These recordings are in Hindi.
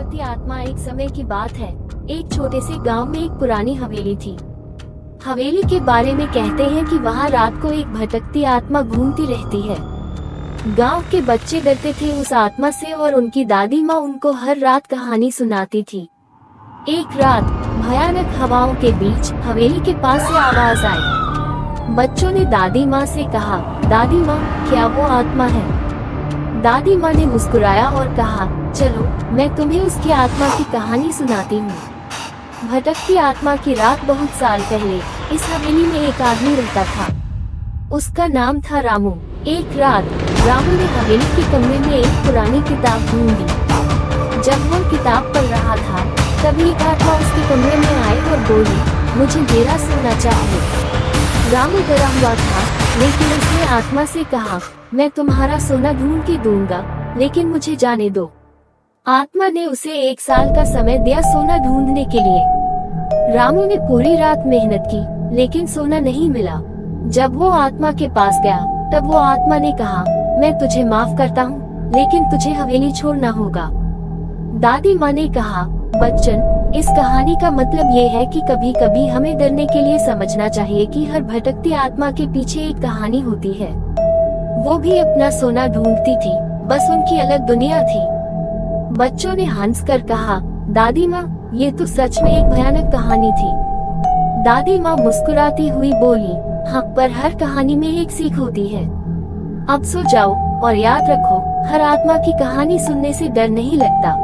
भटकती आत्मा। एक समय की बात है, एक छोटे से गांव में एक पुरानी हवेली थी। हवेली के बारे में कहते हैं कि वहां रात को एक भटकती आत्मा घूमती रहती है। गांव के बच्चे डरते थे उस आत्मा से और उनकी दादी माँ उनको हर रात कहानी सुनाती थी। एक रात भयानक हवाओं के बीच हवेली के पास से आवाज आई। बच्चों ने दादी माँ से कहा, दादी माँ, क्या वो आत्मा है? दादी माँ ने मुस्कुराया और कहा, चलो मैं तुम्हें उसकी आत्मा की कहानी सुनाती हूँ। भटकती आत्मा की रात। बहुत साल पहले इस हवेली में एक आदमी रहता था। उसका नाम था रामू। एक रात रामू ने हवेली के कमरे में एक पुरानी किताब ढूंढी। जब वो किताब पढ़ रहा था, तभी एक आत्मा उसके कमरे में आई और बोली, मुझे मेरा सोना चाहिए। रामू डरा हुआ था, लेकिन उसने आत्मा से कहा, मैं तुम्हारा सोना ढूंढ के दूंगा, लेकिन मुझे जाने दो। आत्मा ने उसे 1 साल का समय दिया सोना ढूंढने के लिए। रामू ने पूरी रात मेहनत की, लेकिन सोना नहीं मिला। जब वो आत्मा के पास गया, तब वो आत्मा ने कहा, मैं तुझे माफ करता हूँ, लेकिन तुझे हवेली छोड़ना होगा। दादी माँ ने कहा, बच्चन, इस कहानी का मतलब ये है कि कभी कभी हमें डरने के लिए समझना चाहिए कि हर भटकती आत्मा के पीछे एक कहानी होती है। वो भी अपना सोना ढूंढती थी, बस उनकी अलग दुनिया थी। बच्चों ने हंसकर कहा, दादी माँ, ये तो सच में एक भयानक कहानी थी। दादी माँ मुस्कुराती हुई बोली, हाँ, पर हर कहानी में एक सीख होती है। अब सो जाओ और याद रखो, हर आत्मा की कहानी सुनने से डर नहीं लगता।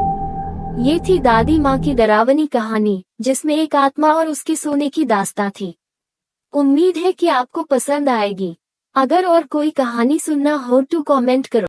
ये थी दादी माँ की डरावनी कहानी, जिसमें एक आत्मा और उसके सोने की दास्तां थी। उम्मीद है कि आपको पसंद आएगी। अगर और कोई कहानी सुनना हो तो कमेंट करो।